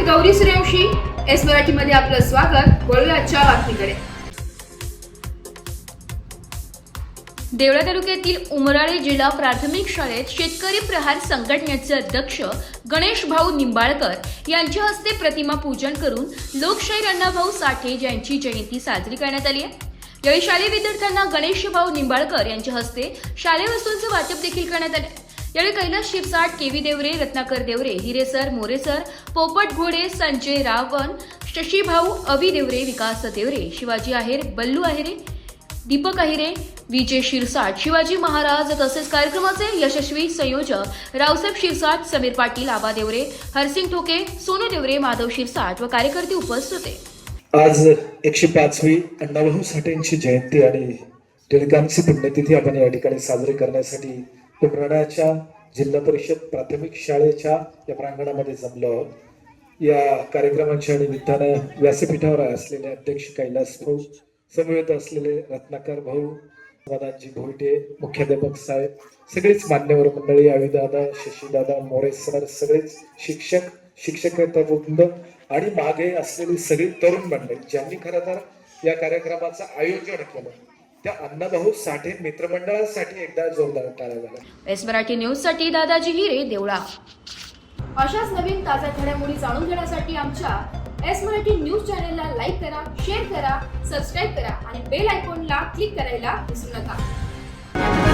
Gauri Suryavanshi. S मराठीमध्ये आपलं स्वागत. वळूया आजच्या बातमीकडे. देवळा तालुक्यातील उमराळे जिल्हा प्राथमिक शाळेत शेतकरी प्रहार संघटनेचे अध्यक्ष गणेश भाऊ निंबाळकर यांच्या हस्ते प्रतिमा पूजन करून लोकशाहीर अण्णाभाऊ साठे यांची जयंती साजरी करण्यात आली आहे. यावेळी शालेय विद्यार्थ्यांना गणेश भाऊ निंबाळकर यांच्या हस्ते शालेय वस्तूंचे वाटप देखील करण्यात आले. यावेळी कैलास शिरसाट, केवी देवरे, रत्नाकर देवरे, हिरेसर, मोरेसर, पोपट घोडे, संजय रावण, शशीभाऊ, अवी देवरे, विकास देवरे, शिवाजी आहेर, बल्लू आहेरे, दीपक अहिरे, विजय शिरसाट, शिवाजी महाराज तसेच कार्यक्रमाचे यशस्वी संयोजक रावसाहेब शिरसाट, समीर पाटील, आबा देवरे, हरसिंग ठोके, सोनू देवरे, माधव शिरसाट व कार्यकर्ते उपस्थित होते. आज 105वी अण्णाभाऊ साठेंची जयंती आणि टिळकांची पुण्यतिथी आपण या ठिकाणी साजरी करण्यासाठी उमराळ्याच्या जिल्हा परिषद प्राथमिक शाळेच्या या प्रांगणामध्ये जमलो आहोत. या कार्यक्रमाच्या निमित्तानं व्यासपीठावर असलेले अध्यक्ष कैलास भाऊ, समवेत असलेले रत्नाकर भाऊ, समाधानजी भोईटे, मुख्याध्यापक साहेब, सगळेच मान्यवर मंडळी, आविदादा, शशीदादा, मोरे सर, सगळेच शिक्षक, शिक्षकेतर वृंद आणि मागे असलेली सगळी तरुण मंडळी ज्यांनी खरं तर या कार्यक्रमाचं आयोजन केलं, त्या अण्णाभाऊ साठे मित्रमंडळासाठी एकदा जोरदार टाळ्या झाल्या. एस मराठी न्यूज साठी दादाजी हिरे, देवळा. अशाच नवीन ताज्या घडामोडी जाणून घेण्यासाठी आमच्या एस मराठी न्यूज चॅनलला लाईक करा, शेअर करा, सबस्क्राईब करा आणि बेल आयकॉनला क्लिक करायला विसरू नका.